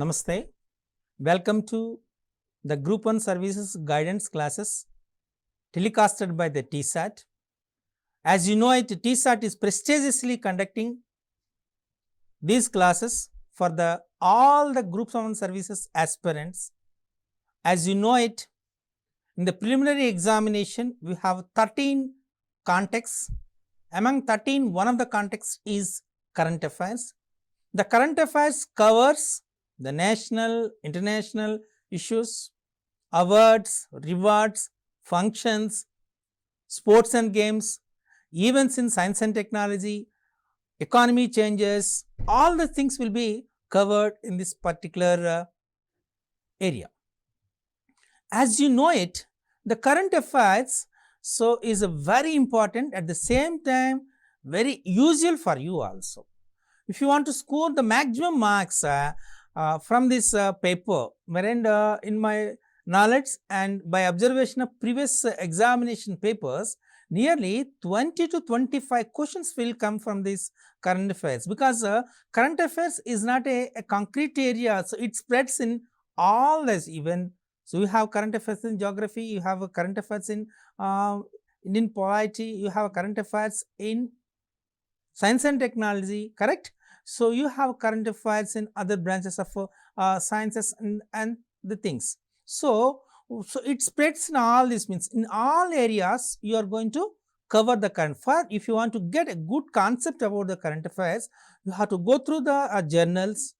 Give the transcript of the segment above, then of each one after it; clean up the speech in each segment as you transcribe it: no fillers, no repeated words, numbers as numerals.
Namaste. Welcome to the Group 1 Services Guidance classes telecasted by the TSAT. As you know it, TSAT is prestigiously conducting these classes for all the Group 1 Services aspirants. As you know it, in the preliminary examination, we have 13 contexts. Among 13, one of the contexts is current affairs. The current affairs covers the national, international issues, awards, rewards, functions, sports and games, events in science and technology, economy changes, all the things will be covered in this particular area. As you know it, the current affairs is very important, at the same time very usual for you also. If you want to score the maximum marks from this paper, wherein in my knowledge and by observation of previous examination papers, nearly 20 to 25 questions will come from this current affairs, because current affairs is not a concrete area, so it spreads in all this even. So you have current affairs in geography, you have a current affairs in Indian polity, you have current affairs in science and technology, correct? So you have current affairs in other branches of sciences and the things. So it spreads in all this, means in all areas you are going to cover the current affairs. If you want to get a good concept about the current affairs, you have to go through the journals,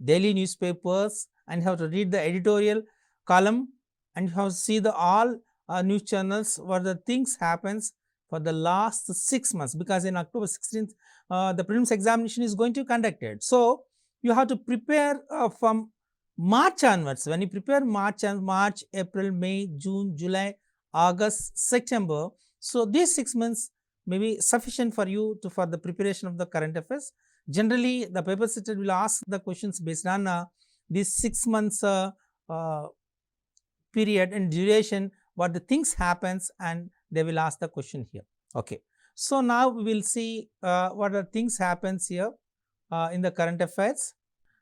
daily newspapers, and you have to read the editorial column, and you have to see the all news channels where the things happens for the last 6 months, because in October 16th the prelims examination is going to be conducted. So you have to prepare from March onwards. When you prepare March, April, May, June, July, August, September, so these 6 months may be sufficient for you for the preparation of the current affairs. Generally the paper setter will ask the questions based on these 6 months period and duration, what the things happens, and they will ask the question here. Okay. So now we will see what the things happens here in the current affairs.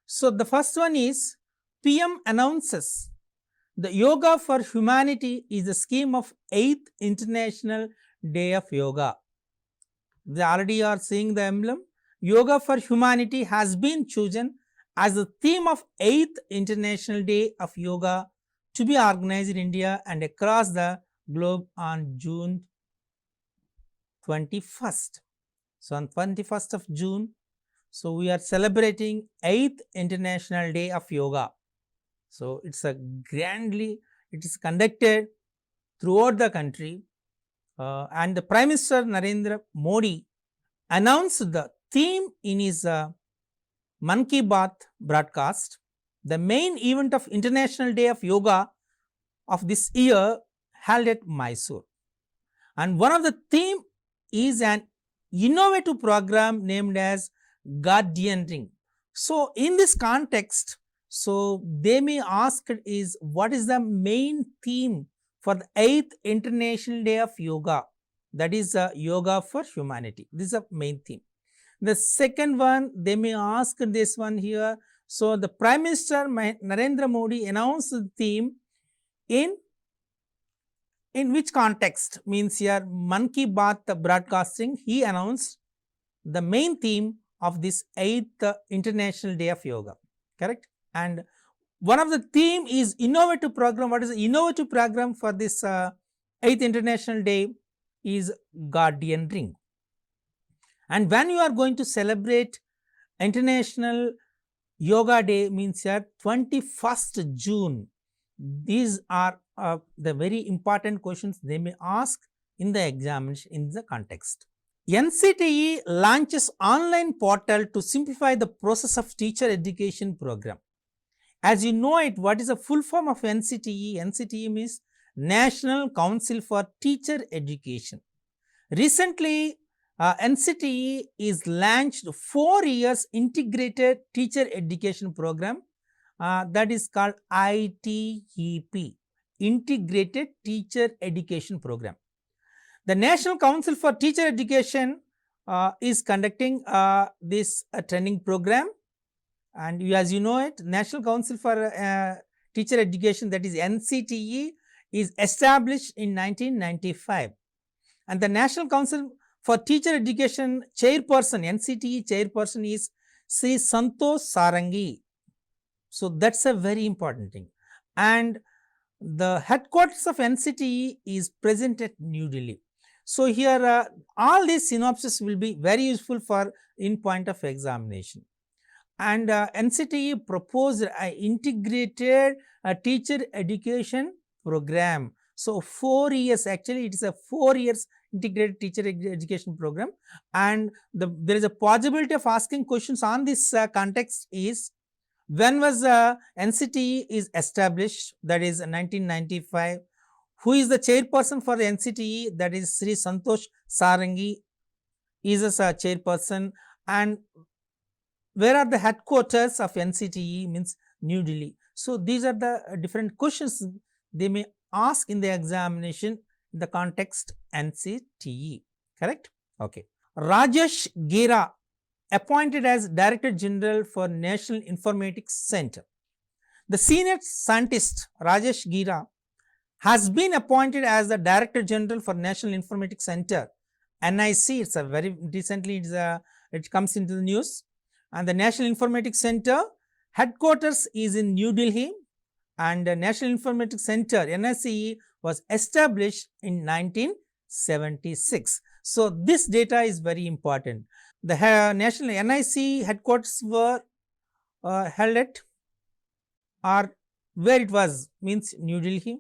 So the first one is, PM announces the Yoga for Humanity is the scheme of 8th International Day of Yoga. They already are seeing the emblem. Yoga for Humanity has been chosen as the theme of 8th International Day of Yoga to be organized in India and across the globe on June 21st. So on 21st of June, so we are celebrating 8th International Day of Yoga. So it is conducted throughout the country, and the Prime Minister Narendra Modi announced the theme in his Man Ki Baat broadcast. The main event of International Day of Yoga of this year held at Mysore, and one of the theme is an innovative program named as guidance. So in this context, so they may ask is, what is the main theme for the 8th International Day of Yoga? That is Yoga for Humanity. This is the main theme. The second one, they may ask this one here. So the Prime Minister Narendra Modi announced the theme in which context? Means here Man Ki Baat broadcasting, he announced the main theme of this 8th International Day of Yoga, correct? And one of the theme is innovative program. What is the innovative program for this 8th International Day is Guardian Ring. And when you are going to celebrate International Yoga Day, means here 21st June, these are the very important questions they may ask in the examination in the context. NCTE launches online portal to simplify the process of teacher education program. As you know it, what is the full form of NCTE? NCTE means National Council for Teacher Education. Recently, NCTE is launched 4 years integrated teacher education program, that is called ITEP, Integrated Teacher Education Program. The National Council for Teacher Education is conducting this training program, And as you know it, National Council for Teacher Education, that is NCTE, is established in 1995, and the National Council for Teacher Education chairperson, NCTE chairperson, is Sri Santosh Sarangi. So that's a very important thing. And the headquarters of NCTE is present at New Delhi. So here all these synopses will be very useful for in point of examination. And NCTE proposed an integrated teacher education program. So 4 years, actually it is a 4 years integrated teacher education program, and there is a possibility of asking questions on this context is, when was NCTE is established, that is 1995. Who is the chairperson for the NCTE, that is Sri Santosh Sarangi is a chairperson, and where are the headquarters of NCTE, means New Delhi. So these are the different questions they may ask in the examination in the context NCTE, correct? Okay. Rajesh Gira appointed as Director General for National Informatics Center. The senior scientist Rajesh Gira has been appointed as the Director General for National Informatics Center, NIC. It's a very recently it comes into the news. And the National Informatics Center headquarters is in New Delhi, and the National Informatics Center NIC was established in 1976. So this data is very important. The National NIC headquarters were held at, or where it was, means New Delhi,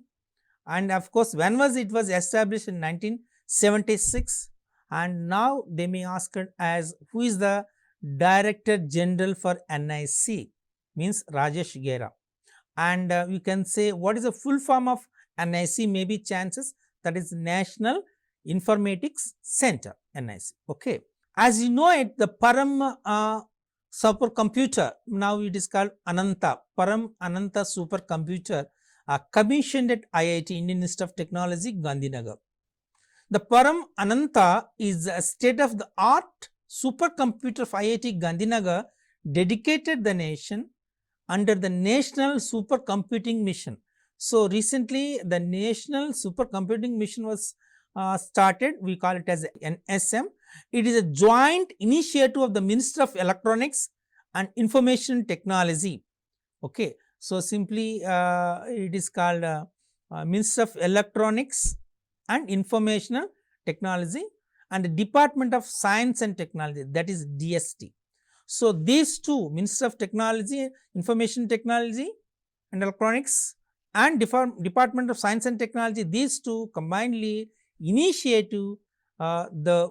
and of course when was it was established in 1976. And now they may ask it as, who is the Director General for NIC, means Rajesh Gira. And you can say what is the full form of NIC, maybe chances, that is National Informatics Center, NIC. Okay. As you know it, the Param supercomputer, now it is called Ananta, Param Ananta supercomputer, commissioned at IIT, Indian Institute of Technology, Gandhinagar. The Param Ananta is a state-of-the-art supercomputer of IIT Gandhinagar, dedicated the nation under the National Supercomputing Mission. So recently the National Supercomputing Mission was started, we call it as NSM. It is a joint initiative of the Minister of Electronics and Information Technology. Okay, so simply it is called Minister of Electronics and Information Technology and the Department of Science and Technology, that is DST. So these two, Minister of Technology, Information Technology and Electronics, and Department of Science and Technology, these two combinedly initiative the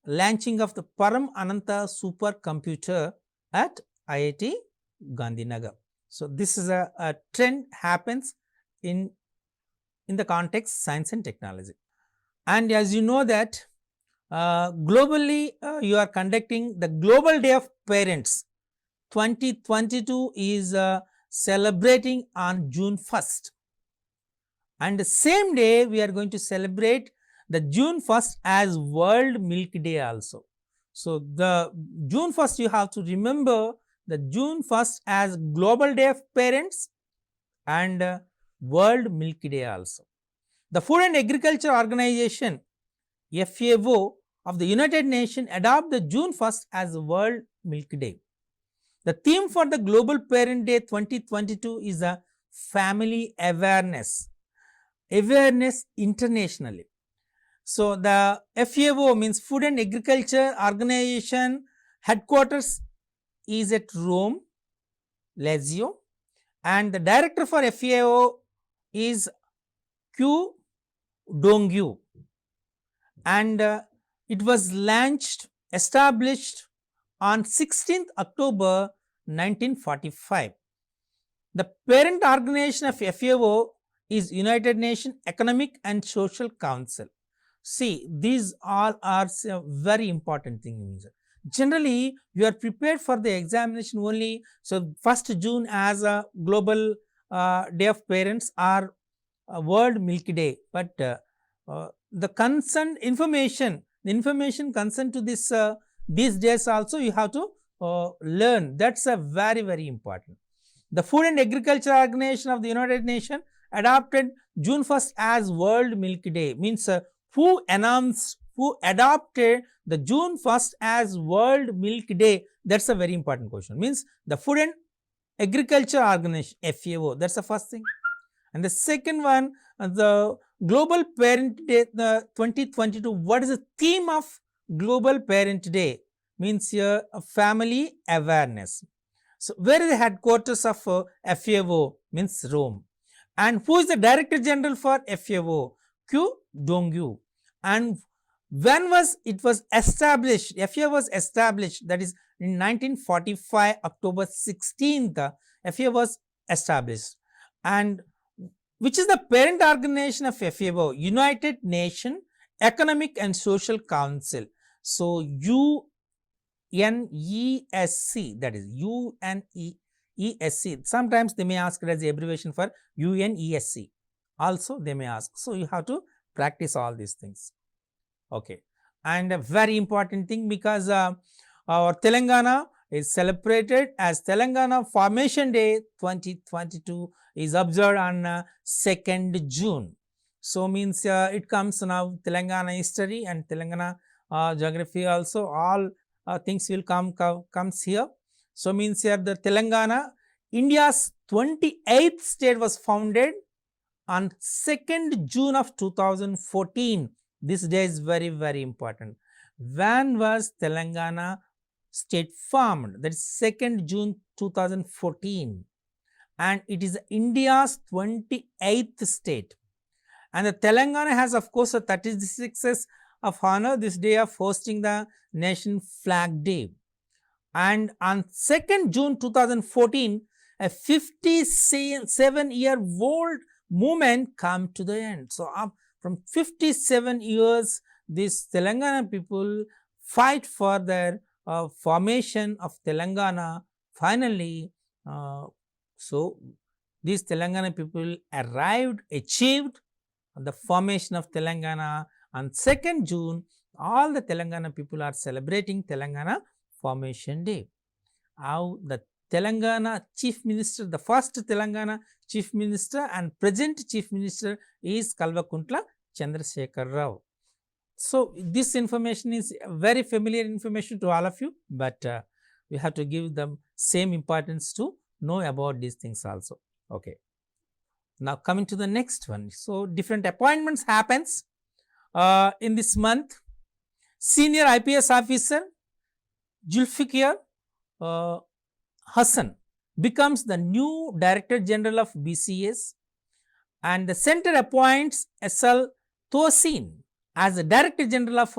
launching of the Param Ananta supercomputer at IIT Gandhinagar. So this is a trend happens in the context science and technology. And as you know that globally you are conducting the Global Day of Parents 2022 is celebrating on June 1st, and the same day we are going to celebrate the June 1st as World Milk Day also. So the June 1st you have to remember the June 1st as Global Day of Parents and World Milk Day also. The Food and Agriculture Organization FAO of the United Nations adopt the June 1st as World Milk Day. The theme for the Global Parent Day 2022 is a family awareness internationally. So the FAO means Food and Agriculture Organization headquarters is at Rome, Lazio, and the director for FAO is Q Dongyu, and it was established on 16th October 1945. The parent organization of FAO is United Nations Economic and Social Council. See, these all are very important things. Generally, you are prepared for the examination only. So, 1st June as a Global Day of Parents or World Milk Day, but the concerned information, the information concerned to this these days also you have to learn. That's a very important. The Food and Agriculture Organization of the United Nations adopted June 1st as World Milk Day. Means who adopted the June 1st as World Milk Day? That's a very important question. Means the Food and Agriculture Organization, FAO. That's the first thing. And the second one, the Global Parent Day, the 2022. What is the theme of Global Parent Day? Means here family awareness. So, where is the headquarters of FAO? Means Rome. And who is the Director General for FAO? Q Dongyu. And when was it was established? FAO was established, that is in 1945, October 16th, FAO was established. And which is the parent organization of FAO? United Nations Economic and Social Council. So, UNESC, that is UNESC. Sometimes they may ask it as the abbreviation for UNESCO. Also they may ask. So, you have to practice all these things. Okay. And a very important thing, because our Telangana is celebrated as Telangana Formation Day 2022 is observed on 2nd June. So, means it comes now Telangana history and Telangana geography also, all things will comes here. So, means here the Telangana, India's 28th state, was founded on 2nd June of 2014. This day is very important. When was Telangana state formed? That is 2nd June 2014. And it is India's 28th state. And the Telangana has, of course, a 36 of honor this day of hosting the Nation Flag Day. And on 2nd June 2014, a 57-year-old movement come to the end. So, from 57 years, these Telangana people fight for their formation of Telangana. Finally, so these Telangana people achieved the formation of Telangana on 2nd June. All the Telangana people are celebrating Telangana Formation Day. How the Telangana Chief Minister, the first Telangana Chief Minister and present Chief Minister is Kalvakuntla Chandrasekhar Rao. So, this information is very familiar information to all of you, but we have to give them same importance to know about these things also. Okay. Now, coming to the next one. So, different appointments happens in this month. Senior IPS officer Zulfikar Hassan becomes the new Director General of BCS, and the center appoints SL Tosin as the Director General of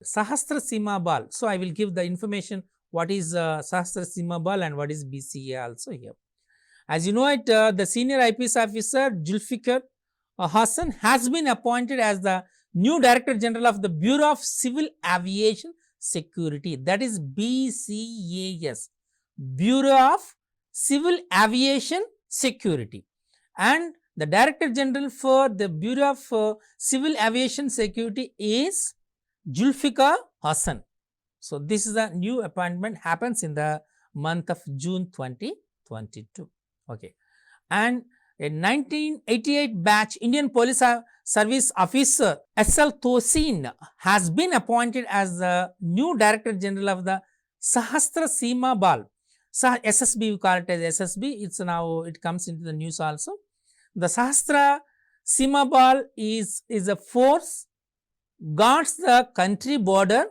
Sahasra Sima Bal. So, I will give the information what is Sahasra Sima Bal and what is BCA also here. As you know it, the senior IPS officer Zulfikar Hassan has been appointed as the new Director General of the Bureau of Civil Aviation Security, that is BCAS, Bureau of Civil Aviation Security, and the Director General for the Bureau of Civil Aviation Security is Zulfikar Hassan. So, this is a new appointment happens in the month of June 2022. Okay. And a 1988 batch Indian Police Service officer SL Tosin has been appointed as the new Director General of the Sahasra Sima Bal. SSB, we call it as SSB. It's now, it comes into the news also. The Sahasra Sima Bal is a force guards the country border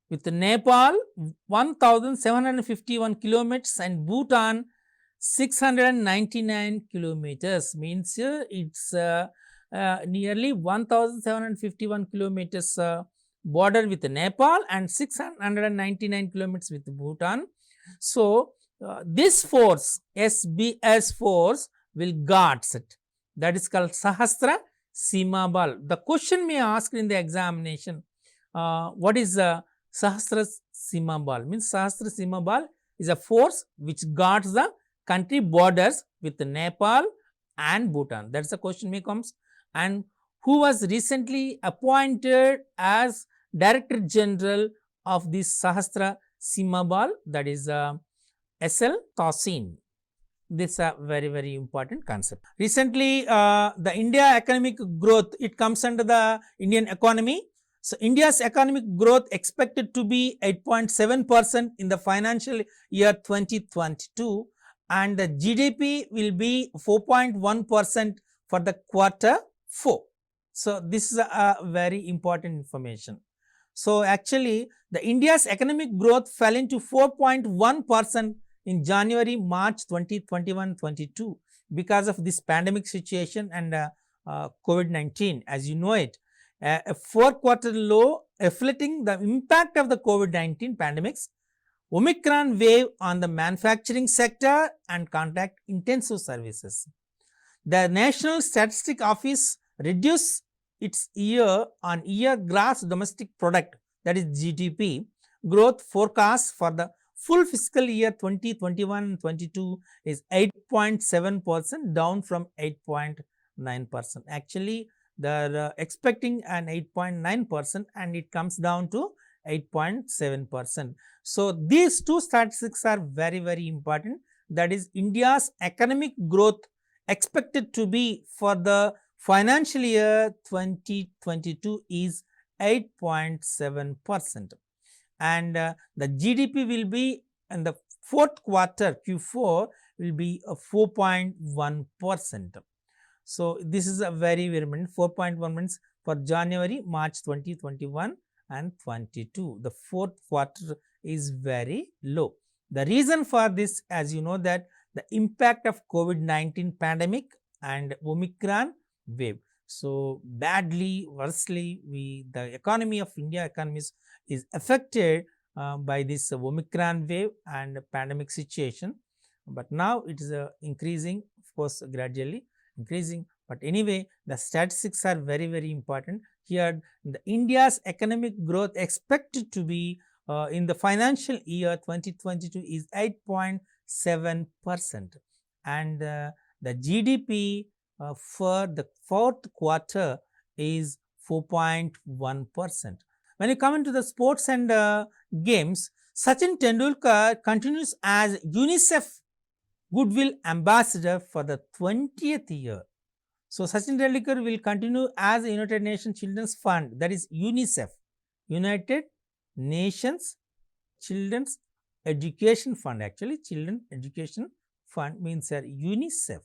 with Nepal 1751 kilometers and Bhutan 699 kilometers. Means it's nearly 1751 kilometers border with Nepal and 699 kilometers with Bhutan. So, this force, SBS force, will guards it. That is called Sahasra Sima Bal. The question may ask in the examination, what is Sahasra Sima Bal? Means Sahasra Sima Bal is a force which guards the country borders with Nepal and Bhutan. That's the question may comes. And who was recently appointed as Director General of this Sahasra Simabal, that is SL Tausin. This is a very important concept. Recently, the India economic growth, it comes under the Indian economy. So, India's economic growth expected to be 8.7% in the financial year 2022, and the GDP will be 4.1% for the quarter 4. So, this is a very important information. So, actually the India's economic growth fell into 4.1% in January, March 2021-22 because of this pandemic situation and COVID-19, as you know it. A 4-quarter low reflecting the impact of the COVID-19 pandemics, Omicron wave on the manufacturing sector and contact intensive services. The National Statistic Office reduced its year-on-year gross domestic product, that is GDP, growth forecast for the full fiscal year 2021-22 is 8.7%, down from 8.9%. Actually, they are expecting an 8.9% and it comes down to 8.7%. So, these two statistics are very important. That is, India's economic growth expected to be for the financial year 2022 is 8.7%, and the GDP will be in the 4th quarter Q4 will be 4.1%. So, this is a very important 4.1 means for January, March 2021 and 22. The 4th quarter is very low. The reason for this, as you know, that the impact of COVID-19 pandemic and Omicron wave. So, badly, worstly, the economy of India economies is affected by this Omicron wave and pandemic situation. But now it is increasing, of course, gradually increasing. But anyway, the statistics are very important. Here, the India's economic growth expected to be in the financial year 2022 is 8.7%, and the GDP for the 4th quarter is 4.1%. When you come into the sports and games, Sachin Tendulkar continues as UNICEF Goodwill Ambassador for the 20th year. So, Sachin Tendulkar will continue as the United Nations Children's Fund, that is UNICEF, United Nations Children's Education Fund. Actually, Children Education Fund means UNICEF.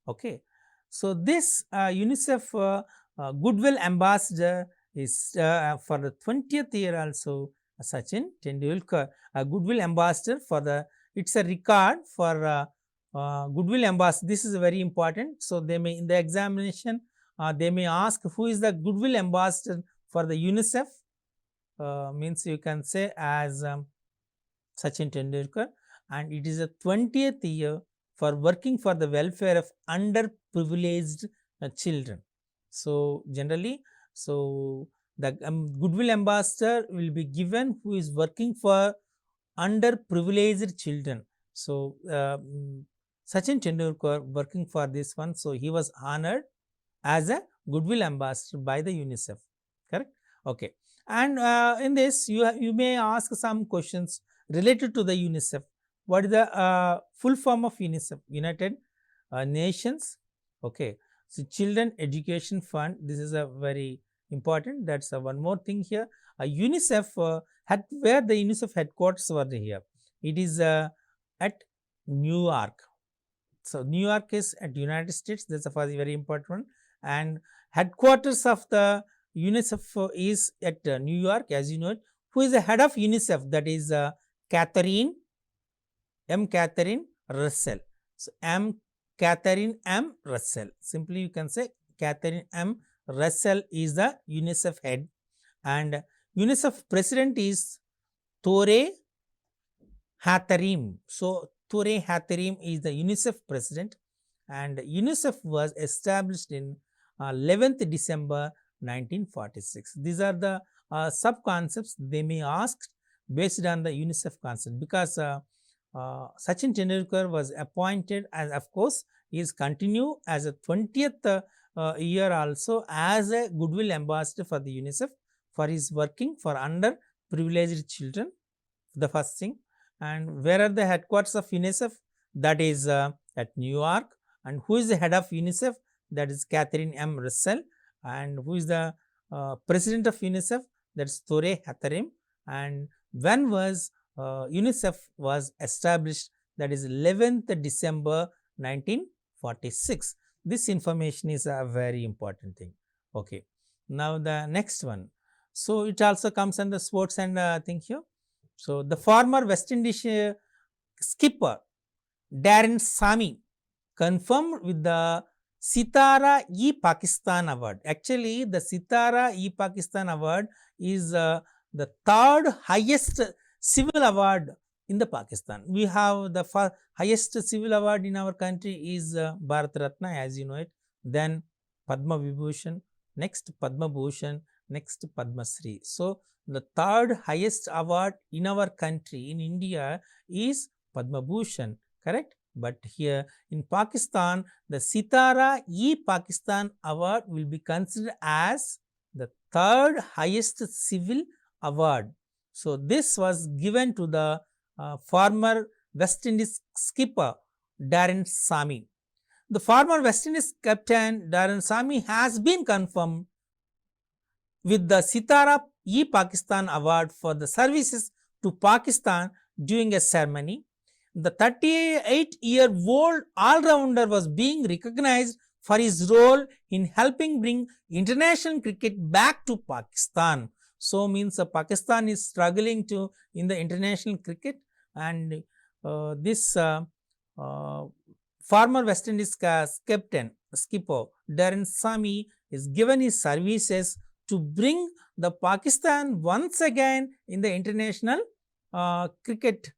Okay. So, this UNICEF Goodwill Ambassador is for the 20th year also Sachin Tendulkar, a Goodwill Ambassador for the, it's a record for Goodwill Ambassador. This is very important. So, they may in the examination they may ask who is the Goodwill Ambassador for the UNICEF, means you can say as Sachin Tendulkar, and it is a 20th year for working for the welfare of underprivileged children. So, generally, so the Goodwill Ambassador will be given who is working for underprivileged children. So, Sachin Tendulkar working for this one, so he was honored as a Goodwill Ambassador by the UNICEF, correct? Okay. And in this you may ask some questions related to the UNICEF. What is the full form of UNICEF? United Nations, okay. So, Children Education Fund, this is a very important, that's one more thing here. UNICEF where the UNICEF headquarters were here, it is at New York. So, New York is at United States, that's a very important one, and headquarters of the UNICEF is at New York, as you know it. Who is the head of UNICEF? That is Catherine Russell. So, Catherine M. Russell. Simply you can say Catherine M. Russell is the UNICEF head, and UNICEF president is Tore Hatharim. So, Tore Hatharim is the UNICEF president, and UNICEF was established in 11th December 1946. These are the sub concepts they may ask based on the UNICEF concept, because Sachin Tendulkar was appointed as, of course, he is continue as a 20th year also as a Goodwill Ambassador for the UNICEF for his working for underprivileged children the first thing. And where are the headquarters of UNICEF? That is at New York. And who is the head of UNICEF? That is Catherine M. Russell. And who is the president of UNICEF? That's Tore Hatharim. And when was UNICEF was established? That is 11th December 1946. This information is a very important thing. Okay. Now the next one. So it also comes under sports and thing here. So the former West Indies skipper Darren Sami confirmed with the Sitara E Pakistan Award. Actually, the Sitara E Pakistan Award is the third highest civil award in the Pakistan. We have the highest civil award in our country is Bharat Ratna, as you know it. Then Padma Vibhushan, next Padma Bhushan, next Padma Shri. So the third highest award in our country, in India, is Padma Bhushan, correct? But here in Pakistan, the Sitara E Pakistan Award will be considered as the third highest civil award. So this was given to the former West Indies skipper Darren Sami. The former West Indies captain Darren Sami has been confirmed with the Sitara E Pakistan Award for the services to Pakistan during a ceremony. The 38-year-old all-rounder was being recognized for his role in helping bring international cricket back to Pakistan. So means Pakistan is struggling to in the international cricket, and this former West Indies captain skipper Darren Sami is given his services to bring the Pakistan once again in the international cricket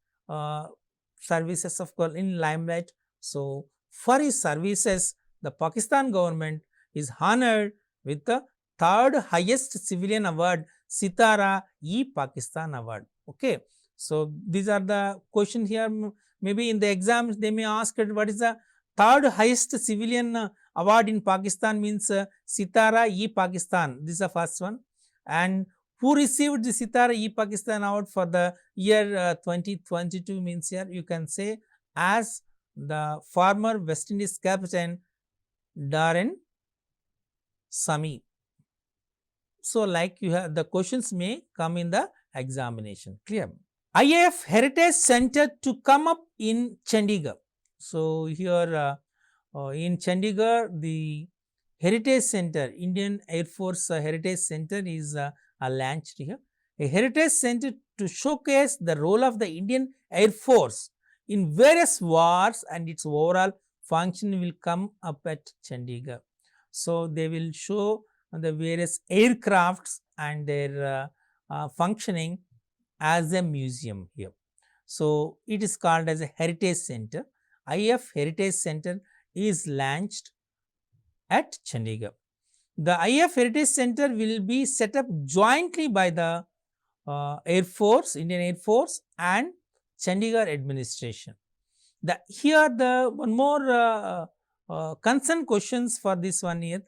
services, of course, in limelight. So for his services, the Pakistan government is honored with the third highest civilian award, Sitara E Pakistan Award. Okay. So these are the questions here. Maybe in the exams they may ask what is the third highest civilian award in Pakistan, means Sitara E Pakistan. This is the first one. And who received the Sitara E Pakistan Award for the year 2022, means here you can say as the former West Indies captain Darren Sami. So like you have the questions may come in the examination. Clear? IAF Heritage Center to come up in Chandigarh. So here in Chandigarh, the Heritage Center, Indian Air Force Heritage Center is launched here. A heritage center to showcase the role of the Indian Air Force in various wars and its overall function will come up at Chandigarh. So they will show the various aircrafts and their functioning as a museum here. So it is called as a heritage center. IF Heritage Center is launched at Chandigarh. The IF Heritage Center will be set up jointly by the Air Force, Indian Air Force and Chandigarh administration. Here the one more concern questions for this one here.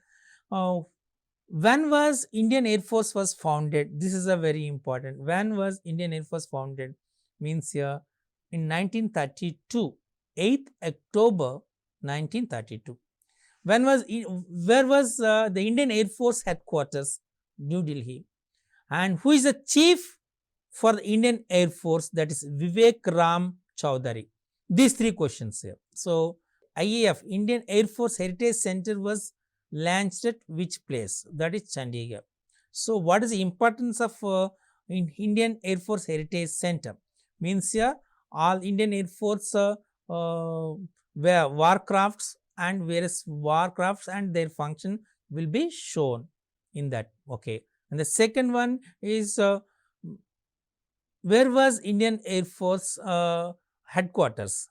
When was Indian Air Force was founded? This is a very important. When was Indian Air Force founded? Means here in 1932, 8th October 1932. Where was the Indian Air Force headquarters? New Delhi. And who is the chief for the Indian Air Force? That is Vivek Ram Chaudhary. These three questions here. So IAF, Indian Air Force Heritage Center, was launched at which place? That is Chandigarh. So what is the importance of Indian Air Force Heritage Center? Means here all Indian Air Force warcrafts and various warcrafts and their function will be shown in that. Okay. And the second one is where was Indian Air Force headquarters?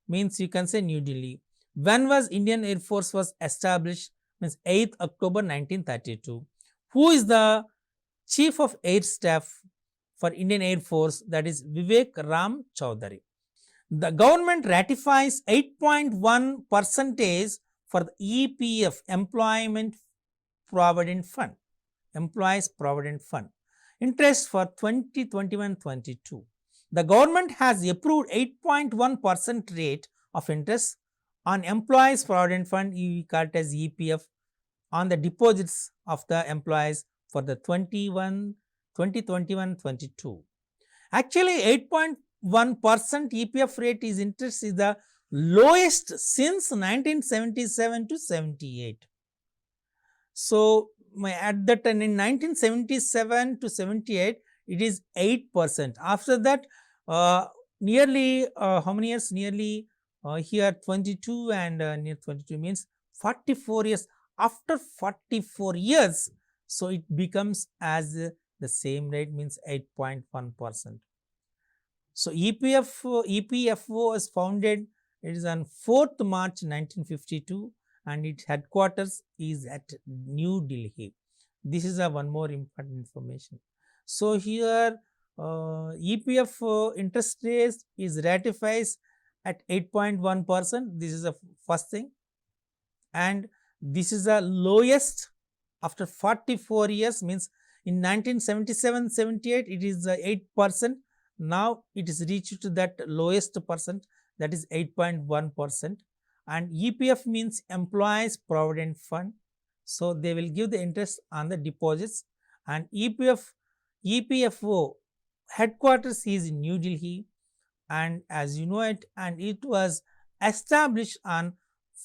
Means you can say New Delhi. When was Indian Air Force was established? Means 8th October 1932. Who is the Chief of Air Staff for Indian Air Force? That is Vivek Ram Chaudhary. The government ratifies 8.1% for the EPF, Employment Provident Fund, Employees Provident Fund, interest for 2021-22. The government has approved 8.1% rate of interest on employees provident fund, we call it as EPF, on the deposits of the employees for the 2021-22. Actually, 8.1% EPF rate is interest is the lowest since 1977 to 78. So, at that time in 1977 to 78, it is 8%. After that, nearly how many years? Nearly here 22 and near 22 means 44 years. After 44 years, so it becomes as the same rate, means 8.1%. So EPFO was founded, it is on 4th March 1952 and its headquarters is at New Delhi. This is a one more important information. So here EPF interest rate is ratified at 8.1%. This is the first thing, and this is the lowest after 44 years, means in 1977-78 it is 8%. Now it is reached to that lowest percent, that is 8.1%. and EPF means Employees Provident Fund. So they will give the interest on the deposits, and EPFO headquarters is in New Delhi, and as you know it, and it was established on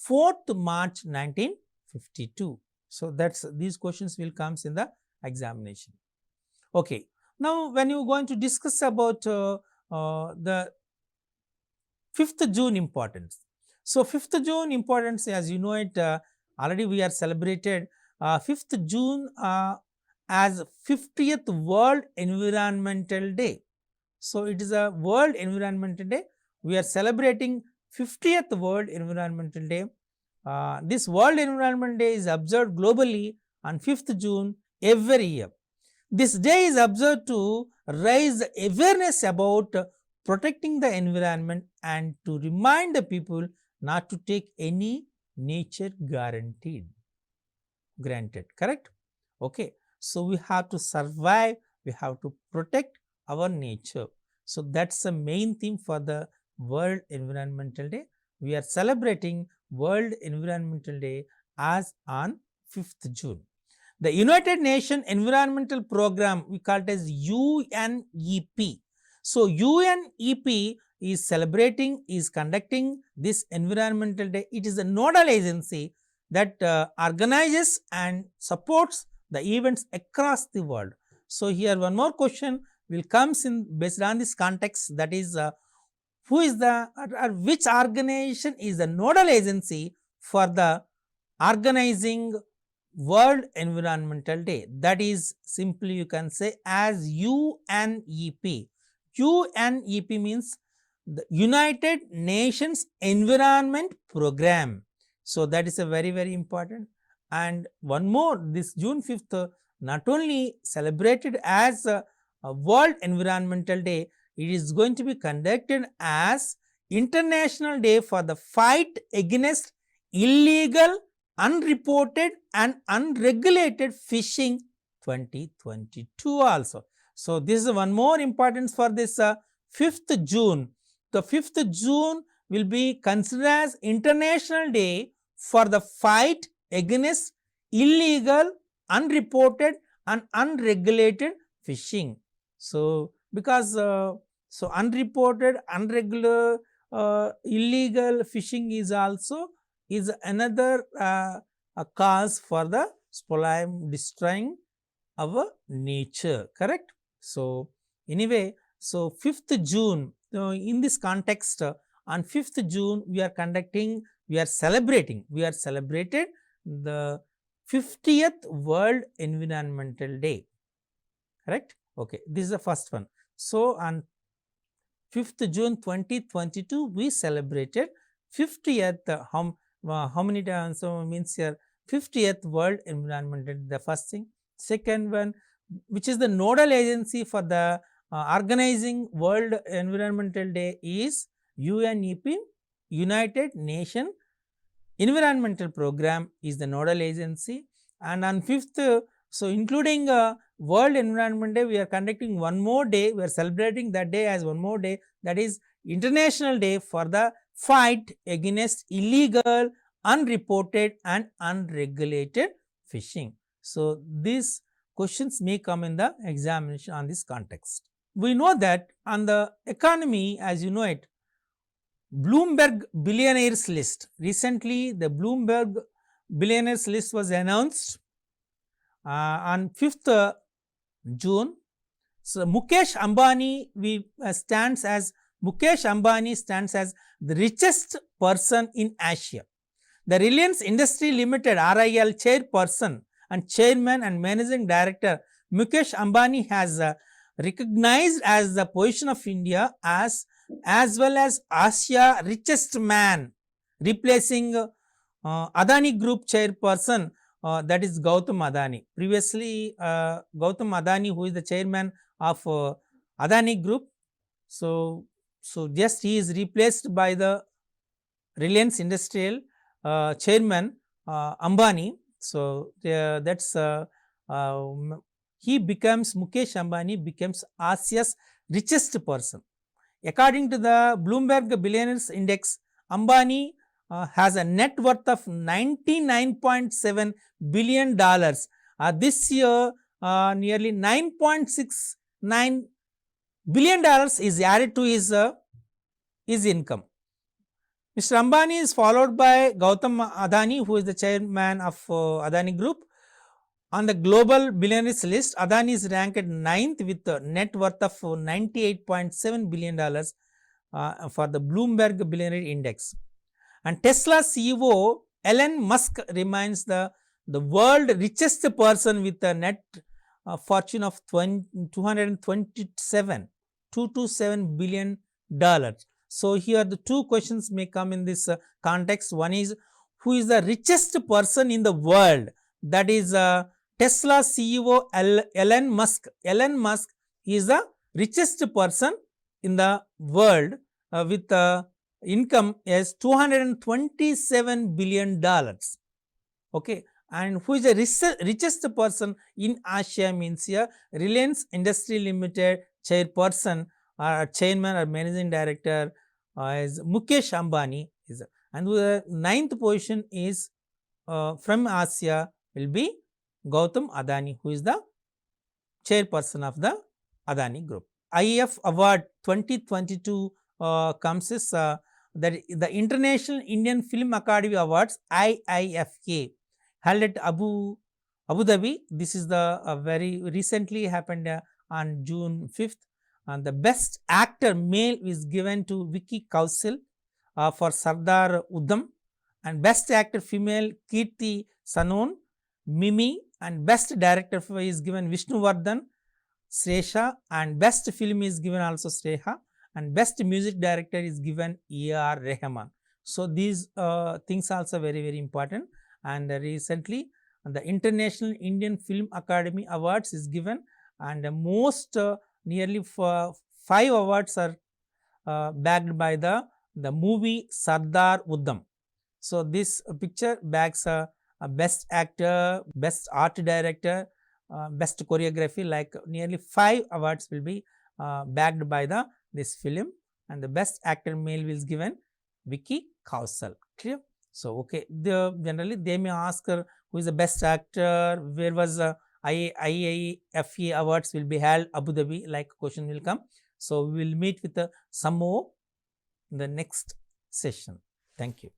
4th March 1952. So that's these questions will comes in the examination. Okay. Now when you are going to discuss about the 5th June importance. So 5th June importance, as you know it, already we are celebrated 5th June as 50th World Environmental Day. So it is a World Environmental Day. We are celebrating 50th World Environmental Day. This World Environment Day is observed globally on 5th June every year. This day is observed to raise awareness about protecting the environment and to remind the people not to take any nature granted, correct? Okay. So we have to survive, we have to protect our nature. So that's the main theme for the World Environmental Day. We are celebrating World Environmental Day as on 5th June. The United Nations Environmental Program, we call it as UNEP. So UNEP is celebrating, is conducting this Environmental Day. It is a nodal agency that organizes and supports the events across the world. So here one more question will comes in based on this context, that is who is the or which organization is the nodal agency for the organizing World Environmental Day? That is simply you can say as UNEP. UNEP means the United Nations Environment Program. So that is a very important. And one more, this June 5th not only celebrated as a World Environmental Day, it is going to be conducted as International Day for the fight against illegal, unreported and unregulated fishing 2022 also. So this is one more importance for this 5th June. The 5th June will be considered as International Day for the fight against illegal, unreported and unregulated fishing. So because so unreported, irregular, illegal fishing is also is another a cause for the spoiling, destroying our nature, correct? So anyway, so 5th June in this context, on 5th June we are conducting, we are celebrated the 50th World Environmental Day, correct? Okay, this is the first one. So on 5th June 2022 we celebrated 50th how many times? So means here 50th World Environmental Day, the first thing. Second one, which is the nodal agency for the organizing World Environmental Day, is UNEP, United Nations Environmental Program is the nodal agency. And on 5th So, including World Environment Day, we are conducting one more day, we are celebrating that day as one more day, that is International Day for the fight against illegal, unreported and unregulated fishing. So, these questions may come in the examination on this context. We know that on the economy, as you know it, Bloomberg billionaires list. Recently, the Bloomberg billionaires list was announced on 5th June. So, Mukesh Ambani stands as the richest person in Asia. The Reliance Industry Limited RIL chairperson and chairman and managing director Mukesh Ambani has recognized as the position of India as well as Asia richest man, replacing Adani Group chairperson, that is Gautam Adani. Previously, Gautam Adani, who is the chairman of Adani Group, so just he is replaced by the Reliance Industrial chairman Ambani. So, that's he becomes, Mukesh Ambani becomes Asia's richest person. According to the Bloomberg Billionaires Index, Ambani has a net worth of $99.7 billion. This year, nearly $9.69 billion is added to his income. Mr. Ambani is followed by Gautam Adani, who is the chairman of Adani Group. On the global billionaires list, Adani is ranked 9th with a net worth of $98.7 billion for the Bloomberg Billionaire Index. And Tesla CEO Elon Musk remains the world richest person with a net fortune of $227 billion. So, here the two questions may come in this context. One is, who is the richest person in the world? That is Tesla CEO Elon Musk. Elon Musk is the richest person in the world with income as $227 billion. Okay. And who is the richest person in Asia means here Reliance Industry Limited chairperson or chairman or managing director is Mukesh Ambani. And the 9th position is from Asia will be Gautam Adani, who is the chairperson of the Adani Group. IAF Award 2022 comes as the International Indian Film Academy Awards IIFA held at Abu Dhabi. This is the very recently happened on June 5th. And the best actor male is given to Vicky Kaushal for Sardar Udham, and best actor female Kirti Sanon, Mimi, and best director is given Vishnuvardhan Sresha, and best film is given also Sreha, and best music director is given A.R. Rahman. So, these things also very important. And recently the International Indian Film Academy Awards is given, and most nearly 5 awards are backed by the movie Sardar Udham. So, this picture backs best actor, best art director, best choreography, like nearly 5 awards will be backed by this film, and the best actor male is given Vicky Kaushal. Clear? So, okay, generally they may ask who is the best actor, where was IIFA awards will be held, Abu Dhabi, like question will come. So, we will meet with some more in the next session. Thank you.